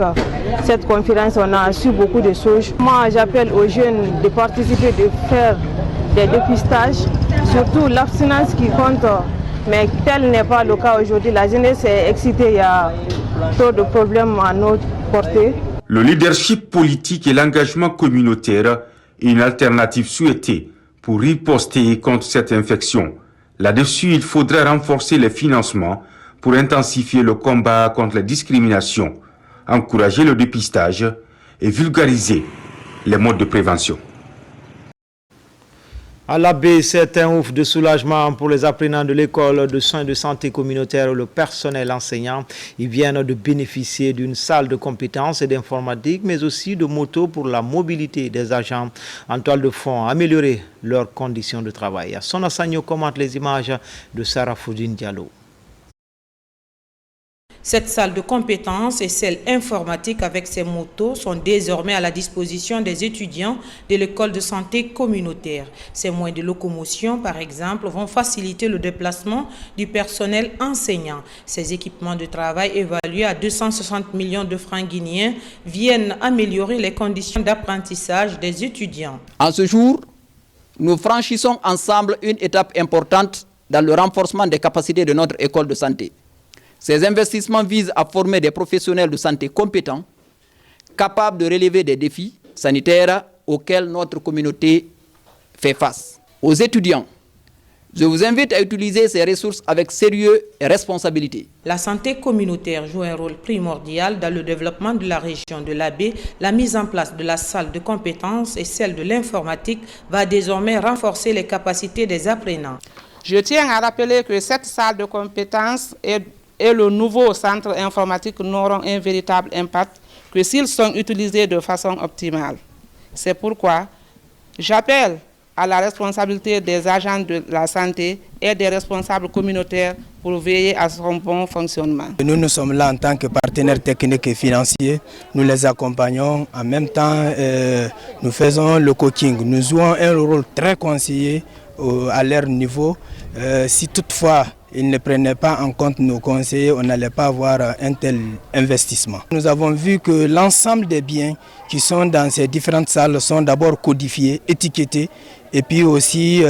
cette conférence, on a su beaucoup de choses. Moi, j'appelle aux jeunes de participer, de faire des dépistages, surtout l'abstinence qui compte. Mais tel n'est pas le cas aujourd'hui. La jeunesse est excitée, il y a trop de problèmes à notre portée. Le leadership politique et l'engagement communautaire est une alternative souhaitée pour riposter contre cette infection. Là-dessus, il faudrait renforcer les financements pour intensifier le combat contre la discrimination, encourager le dépistage et vulgariser les modes de prévention. À l'Abbé, c'est un ouf de soulagement pour les apprenants de l'école de soins de santé communautaire et le personnel enseignant. Ils viennent de bénéficier d'une salle de compétences et d'informatique, mais aussi de motos pour la mobilité des agents en toile de fond, améliorer leurs conditions de travail. Sona Sagno commente les images de Sarah Foudine Diallo. Cette salle de compétences et celle informatique avec ses motos sont désormais à la disposition des étudiants de l'école de santé communautaire. Ces moyens de locomotion, par exemple, vont faciliter le déplacement du personnel enseignant. Ces équipements de travail évalués à 260 millions de francs guinéens viennent améliorer les conditions d'apprentissage des étudiants. En ce jour, nous franchissons ensemble une étape importante dans le renforcement des capacités de notre école de santé. Ces investissements visent à former des professionnels de santé compétents, capables de relever des défis sanitaires auxquels notre communauté fait face. Aux étudiants, je vous invite à utiliser ces ressources avec sérieux et responsabilité. La santé communautaire joue un rôle primordial dans le développement de la région de l'Abbé. La mise en place de la salle de compétences et celle de l'informatique va désormais renforcer les capacités des apprenants. Je tiens à rappeler que cette salle de compétences et le nouveau centre informatique n'auront un véritable impact que s'ils sont utilisés de façon optimale. C'est pourquoi j'appelle à la responsabilité des agents de la santé et des responsables communautaires pour veiller à son bon fonctionnement. Nous sommes là en tant que partenaires techniques et financiers. Nous les accompagnons. En même temps, nous faisons le coaching. Nous jouons un rôle très conseillé à leur niveau. Si toutefois ils ne prenaient pas en compte nos conseillers, on n'allait pas avoir un tel investissement. Nous avons vu que l'ensemble des biens qui sont dans ces différentes salles sont d'abord codifiés, étiquetés, et puis aussi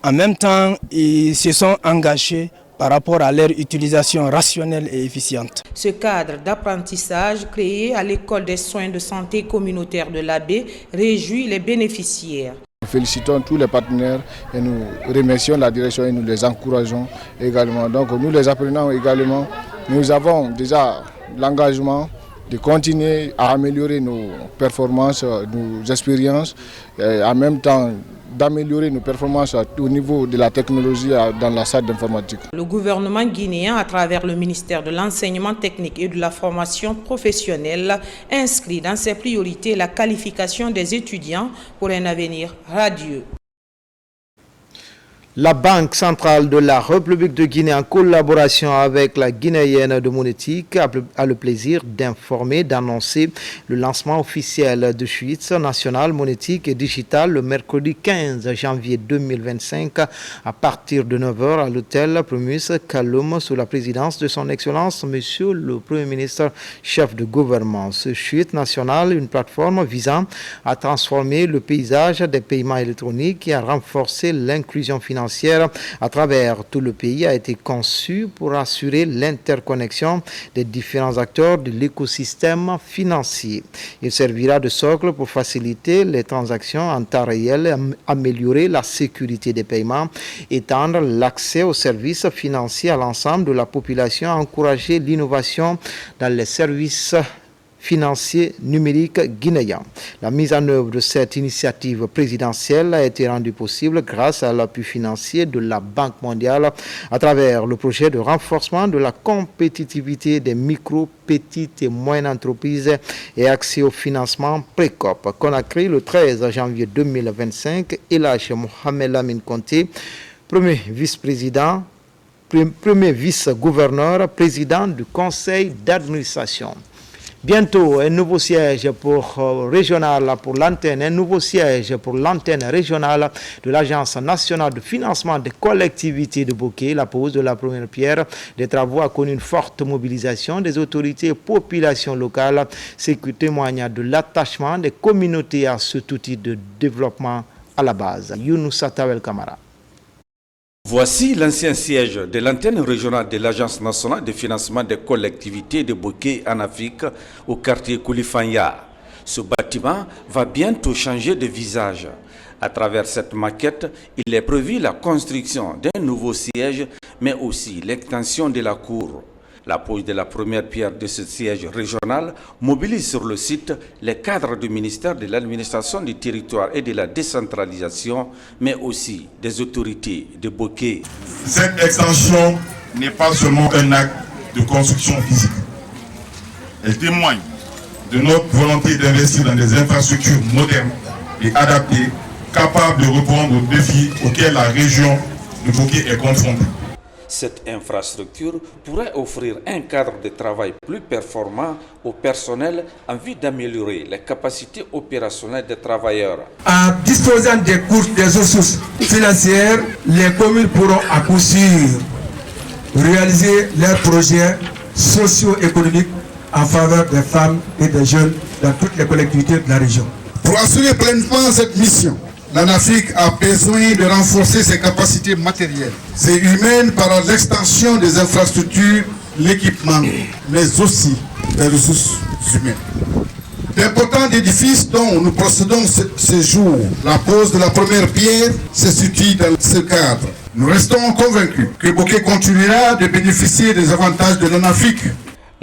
en même temps ils se sont engagés par rapport à leur utilisation rationnelle et efficiente. Ce cadre d'apprentissage créé à l'école des soins de santé communautaire de l'Abbé réjouit les bénéficiaires. Nous félicitons tous les partenaires et nous remercions la direction et nous les encourageons également. Donc nous les apprenants également, nous avons déjà l'engagement de continuer à améliorer nos performances, nos expériences, et en même temps d'améliorer nos performances au niveau de la technologie dans la salle d'informatique. Le gouvernement guinéen, à travers le ministère de l'enseignement technique et de la formation professionnelle, inscrit dans ses priorités la qualification des étudiants pour un avenir radieux. La Banque centrale de la République de Guinée, en collaboration avec la Guinéenne de Monétique, a le plaisir d'informer, d'annoncer le lancement officiel de Suisse nationale monétique et digitale le mercredi 15 janvier 2025 à partir de 9h à l'hôtel Primus Kaloum sous la présidence de son Excellence Monsieur le Premier ministre, chef de gouvernement. Ce Suisse nationale, une plateforme visant à transformer le paysage des paiements électroniques et à renforcer l'inclusion financière à travers tout le pays, a été conçu pour assurer l'interconnexion des différents acteurs de l'écosystème financier. Il servira de socle pour faciliter les transactions en temps réel, améliorer la sécurité des paiements, étendre l'accès aux services financiers à l'ensemble de la population, encourager l'innovation dans les services financier numérique guinéen. La mise en œuvre de cette initiative présidentielle a été rendue possible grâce à l'appui financier de la Banque mondiale à travers le projet de renforcement de la compétitivité des micro, petites et moyennes entreprises et accès au financement Précop. Conakry, le 13 janvier 2025, Elhadji Mohamed Lamine Conté, premier vice-gouverneur, président du conseil d'administration. Bientôt, un nouveau siège pour l'antenne régionale de l'Agence nationale de financement des collectivités de Bokeh. La pose de la première pierre des travaux a connu une forte mobilisation des autorités et populations locales, ce qui témoigne de l'attachement des communautés à cet outil de développement à la base. Younoussa Tawel Kamara. Voici l'ancien siège de l'antenne régionale de l'Agence nationale de financement des collectivités de Bokeh en Afrique au quartier Koulifanya. Ce bâtiment va bientôt changer de visage. À travers cette maquette, il est prévu la construction d'un nouveau siège, mais aussi l'extension de la cour. La pose de la première pierre de ce siège régional mobilise sur le site les cadres du ministère de l'administration du territoire et de la décentralisation, mais aussi des autorités de Bokeh. Cette extension n'est pas seulement un acte de construction physique. Elle témoigne de notre volonté d'investir dans des infrastructures modernes et adaptées, capables de répondre aux défis auxquels la région de Bokeh est confrontée. Cette infrastructure pourrait offrir un cadre de travail plus performant au personnel en vue d'améliorer les capacités opérationnelles des travailleurs. En disposant des ressources financières, les communes pourront à coup sûr réaliser leurs projets socio-économiques en faveur des femmes et des jeunes dans toutes les collectivités de la région. Pour assurer pleinement cette mission, l'Afrique a besoin de renforcer ses capacités matérielles et humaines par l'extension des infrastructures, l'équipement, mais aussi des ressources humaines. D'importants édifices dont nous procédons ce jour, la pose de la première pierre, se situe dans ce cadre. Nous restons convaincus que Bokeh continuera de bénéficier des avantages de l'Afrique.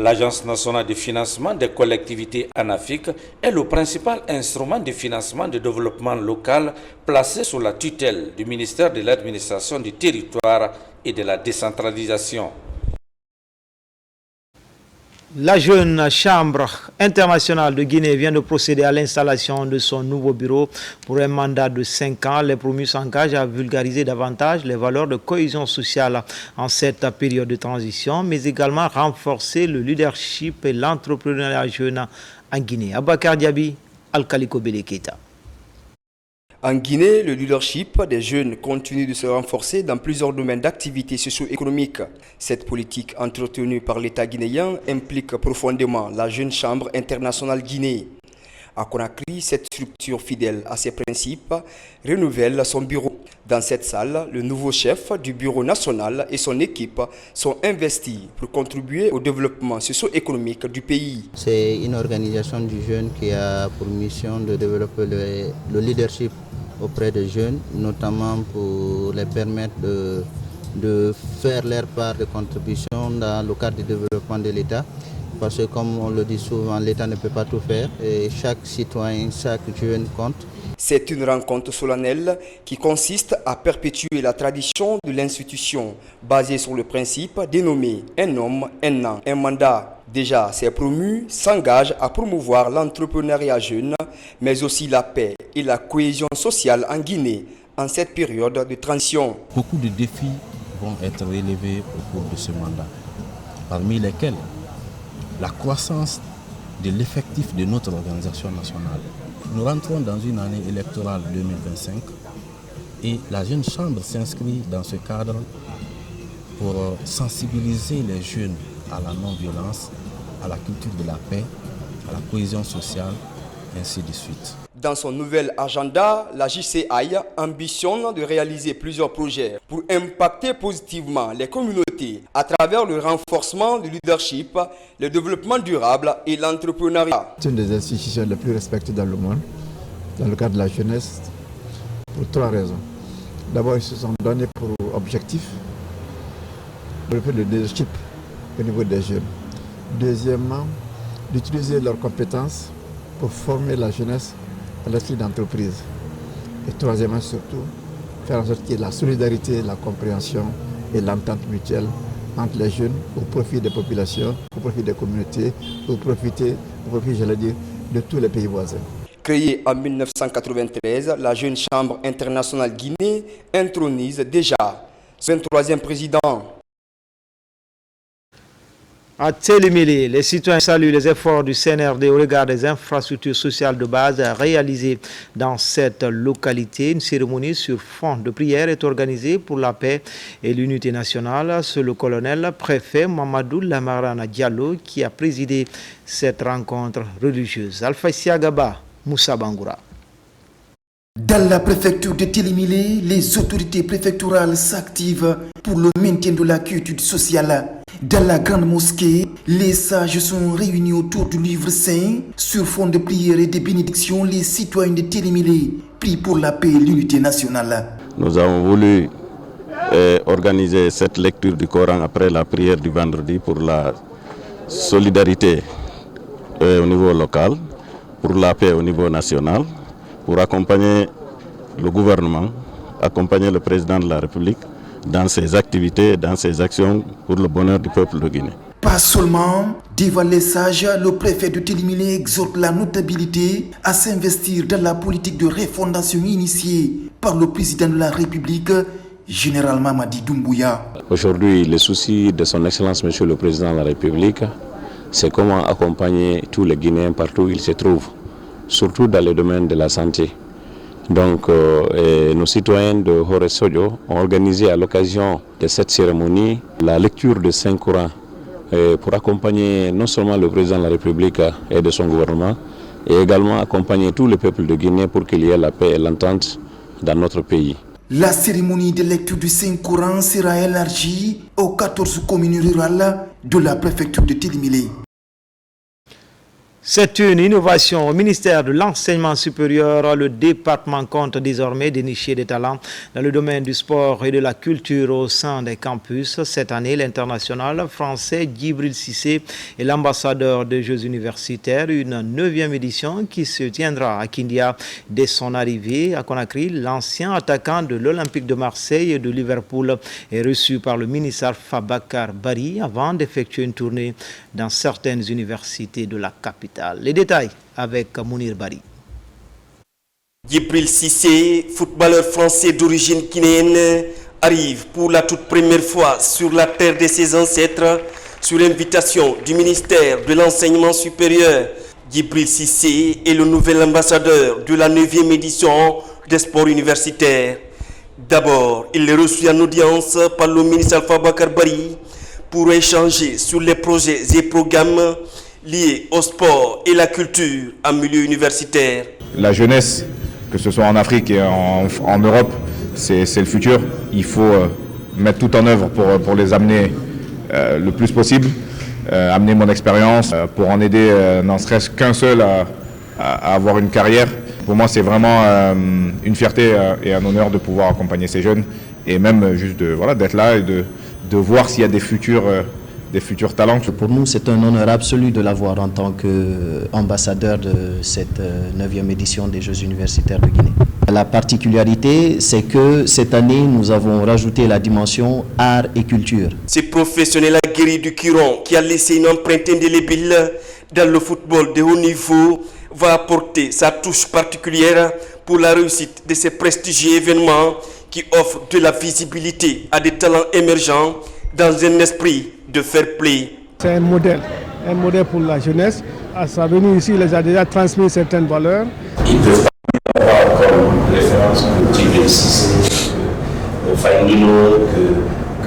L'Agence nationale de financement des collectivités en Afrique est le principal instrument de financement de développement local placé sous la tutelle du ministère de l'administration du territoire et de la décentralisation. La jeune Chambre internationale de Guinée vient de procéder à l'installation de son nouveau bureau pour un mandat de 5 ans. Les promus s'engagent à vulgariser davantage les valeurs de cohésion sociale en cette période de transition, mais également renforcer le leadership et l'entrepreneuriat jeune en Guinée. Abakar Diaby, Alkaliko Beleketa. En Guinée, le leadership des jeunes continue de se renforcer dans plusieurs domaines d'activité socio-économique. Cette politique entretenue par l'État guinéen implique profondément la jeune Chambre internationale Guinée. À Conakry, cette structure fidèle à ses principes renouvelle son bureau. Dans cette salle, le nouveau chef du bureau national et son équipe sont investis pour contribuer au développement socio-économique du pays. C'est une organisation du jeune qui a pour mission de développer le leadership auprès des jeunes, notamment pour les permettre de faire leur part de contribution dans le cadre du développement de l'État. Parce que comme on le dit souvent, l'État ne peut pas tout faire et chaque citoyen, chaque jeune compte. C'est une rencontre solennelle qui consiste à perpétuer la tradition de l'institution basée sur le principe dénommé « un homme, un an, un mandat ». Déjà, ces promus s'engagent à promouvoir l'entrepreneuriat jeune, mais aussi la paix et la cohésion sociale en Guinée en cette période de transition. Beaucoup de défis vont être relevés au cours de ce mandat, parmi lesquels la croissance de l'effectif de notre organisation nationale. Nous rentrons dans une année électorale 2025 et la Jeune Chambre s'inscrit dans ce cadre pour sensibiliser les jeunes à la non-violence, à la culture de la paix, à la cohésion sociale, et ainsi de suite. Dans son nouvel agenda, la JCI ambitionne de réaliser plusieurs projets pour impacter positivement les communautés à travers le renforcement du leadership, le développement durable et l'entrepreneuriat. C'est une des institutions les plus respectées dans le monde, dans le cadre de la jeunesse, pour 3 raisons. D'abord, ils se sont donnés pour objectif de développer le leadership au niveau des jeunes. Deuxièmement, d'utiliser leurs compétences pour former la jeunesse à l'esprit d'entreprise. Et troisièmement, surtout, faire en sorte qu'il y ait la solidarité, la compréhension et l'entente mutuelle entre les jeunes au profit des populations, au profit des communautés, au profit, j'allais dire, de tous les pays voisins. Créée en 1993, la Jeune Chambre internationale Guinée intronise déjà son 23e président. À Télémélé, les citoyens saluent les efforts du CNRD au regard des infrastructures sociales de base réalisées dans cette localité. Une cérémonie sur fond de prière est organisée pour la paix et l'unité nationale. C'est le colonel préfet Mamadou Lamarana Diallo qui a présidé cette rencontre religieuse. Alpha Siagaba, Moussa Bangoura. Dans la préfecture de Télémélé, les autorités préfectorales s'activent pour le maintien de la quiétude sociale. Dans la grande mosquée, les sages sont réunis autour du livre saint. Sur fond de prières et de bénédictions, les citoyens de Télémélé prient pour la paix et l'unité nationale. Nous avons voulu organiser cette lecture du Coran après la prière du vendredi pour la solidarité au niveau local, pour la paix au niveau national, pour accompagner le gouvernement, accompagner le président de la République dans ses activités, dans ses actions pour le bonheur du peuple de Guinée. Pas seulement, devant les sages, le préfet de Télémélé exhorte la notabilité à s'investir dans la politique de refondation initiée par le président de la République, général Mamadi Doumbouya. Aujourd'hui, le souci de son Excellence, Monsieur le Président de la République, c'est comment accompagner tous les Guinéens partout où ils se trouvent, surtout dans le domaine de la santé. Donc, nos citoyens de Horesodio ont organisé à l'occasion de cette cérémonie la lecture de Saint-Coran pour accompagner non seulement le président de la République et de son gouvernement, et également accompagner tout le peuple de Guinée pour qu'il y ait la paix et l'entente dans notre pays. La cérémonie de lecture du Saint-Coran sera élargie aux 14 communes rurales de la préfecture de Télémélé. C'est une innovation au ministère de l'Enseignement supérieur. Le département compte désormais dénicher des talents dans le domaine du sport et de la culture au sein des campus. Cette année, l'international français Djibril Cissé est l'ambassadeur des Jeux universitaires, une 9e édition qui se tiendra à Kindia. Dès son arrivée à Conakry, l'ancien attaquant de l'Olympique de Marseille et de Liverpool est reçu par le ministre Fabakar Bari avant d'effectuer une tournée dans certaines universités de la capitale. Les détails avec Mounir Bari. Djibril Cissé, footballeur français d'origine guinéenne, arrive pour la toute première fois sur la terre de ses ancêtres sur l'invitation du ministère de l'Enseignement supérieur. Djibril Cissé est le nouvel ambassadeur de la 9e édition des sports universitaires. D'abord, il est reçu en audience par le ministre Fabakar Bari pour échanger sur les projets et programmes liés au sport et la culture en milieu universitaire. La jeunesse, que ce soit en Afrique et en Europe, c'est le futur. Il faut mettre tout en œuvre pour les amener le plus possible, amener mon expérience pour en aider n'en serait-ce qu'un seul à avoir une carrière. Pour moi, c'est vraiment une fierté et un honneur de pouvoir accompagner ces jeunes et même juste d'être là et de voir s'il y a des futurs talents. Pour nous, c'est un honneur absolu de l'avoir en tant qu'ambassadeur de cette 9e édition des Jeux universitaires de Guinée. La particularité, c'est que cette année, nous avons rajouté la dimension art et culture. Ce professionnel aguerri du Quiron qui a laissé une empreinte indélébile dans le football de haut niveau va apporter sa touche particulière pour la réussite de ces prestigieux événements qui offrent de la visibilité à des talents émergents dans un esprit de fair play. C'est un modèle pour la jeunesse. À sa venue ici, il les a déjà transmis certaines valeurs. Ils peuvent avoir comme référence le type de Cissé, Fangino,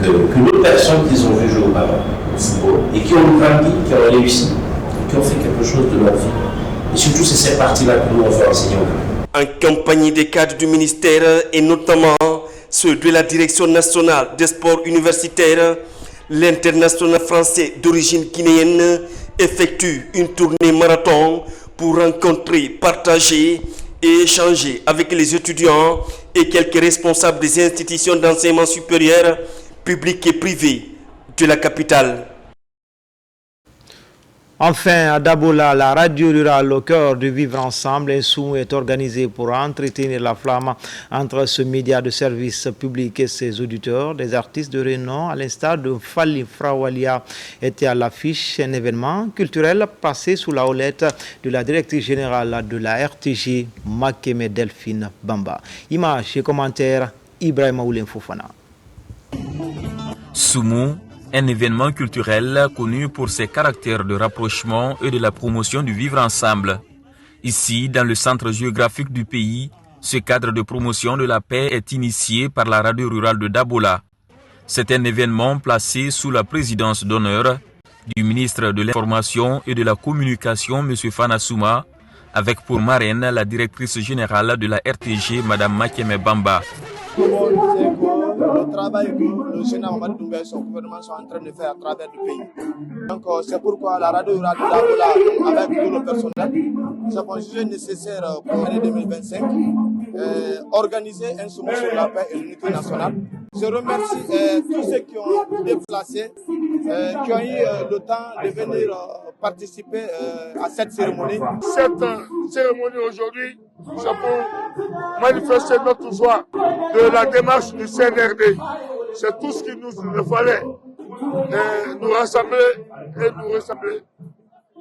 que d'autres personnes qu'ils ont vu jouer au football et qui ont grandi, qui ont réussi, qui ont fait quelque chose de leur vie. Et surtout, c'est cette partie-là que nous on veut enseigner. En compagnie des cadres du ministère et notamment ceux de la Direction nationale des sports universitaires, l'international français d'origine guinéenne effectue une tournée marathon pour rencontrer, partager et échanger avec les étudiants et quelques responsables des institutions d'enseignement supérieur, publics et privés de la capitale. Enfin, à Dabola, la radio rurale au cœur de vivre ensemble, un sou est organisé pour entretenir la flamme entre ce média de service public et ses auditeurs. Des artistes de renom, à l'instar de Fali Frawalia, étaient à l'affiche. Un événement culturel passé sous la houlette de la directrice générale de la RTG, Makeme Delphine Bamba. Images et commentaires, Ibrahima Oulin Fofana. Soumou, un événement culturel connu pour ses caractères de rapprochement et de la promotion du vivre ensemble. Ici, dans le centre géographique du pays, ce cadre de promotion de la paix est initié par la radio rurale de Dabola. C'est un événement placé sous la présidence d'honneur du ministre de l'Information et de la Communication, M. Fana Souma, avec pour marraine la directrice générale de la RTG, Mme Makeme Bamba. Le travail que le Sénat Mamadou Doumbouya et son gouvernement sont en train de faire à travers le pays. Donc c'est pourquoi la radio rurale de Dabola, avec tout le personnel, nous avons jugé nécessaire pour l'année 2025 organiser un sommet sur la paix et l'unité nationale. Je remercie tous ceux qui ont déplacé, qui ont eu le temps de venir participer à cette cérémonie. Cette cérémonie aujourd'hui, c'est pour manifester notre joie de la démarche du CNRD. C'est tout ce qu'il nous fallait. Nous rassembler et nous rassembler.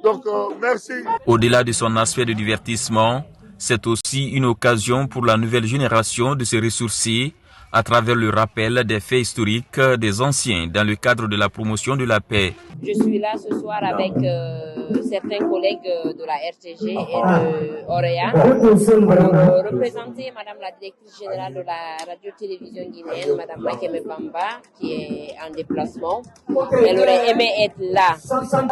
Donc, merci. Au-delà de son aspect de divertissement, c'est aussi une occasion pour la nouvelle génération de se ressourcer à travers le rappel des faits historiques des anciens dans le cadre de la promotion de la paix. Je suis là ce soir avec certains collègues de la RTG et de Orea pour représenter Madame la directrice générale de la radio-télévision guinéenne, Madame Makeme Bamba, qui est en déplacement. Elle aurait aimé être là,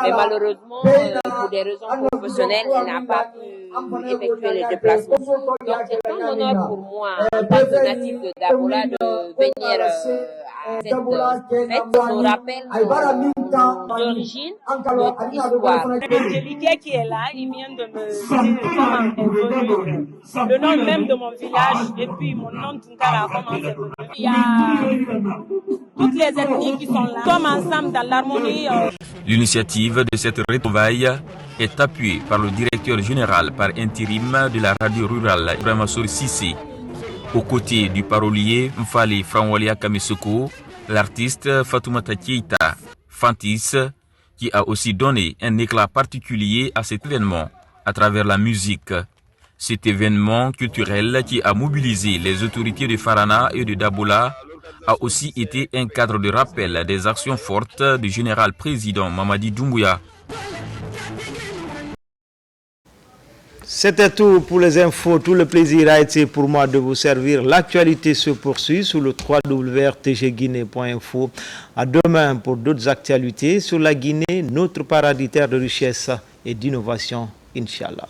mais malheureusement, pour des raisons professionnelles, elle n'a pas pu effectuer le déplacement. Donc c'est un honneur pour moi, en tant que natif de Dabola, de venir à cette fête nous rappelle nos origines, notre histoire. Angélique qui est là, il vient de me dire comment le nom même de mon village et puis mon nom Tunkara, comment c'est venu. Il y a toutes les ethnies qui sont là, comme ensemble dans l'harmonie. L'initiative de cette retrouvaille est appuyée par le directeur général par intérim de la radio rurale, Ibrahima Sissé. Aux côtés du parolier Mfali Franwalia Kamesoko, l'artiste Fatoumata Keita Fantis, qui a aussi donné un éclat particulier à cet événement à travers la musique. Cet événement culturel qui a mobilisé les autorités de Farana et de Dabola a aussi été un cadre de rappel des actions fortes du général président Mamadi Doumbouya. C'était tout pour les infos. Tout le plaisir a été pour moi de vous servir. L'actualité se poursuit sur le www.rtgguinée.info. À demain pour d'autres actualités sur la Guinée, notre paradis terre de richesse et d'innovation, Inch'Allah.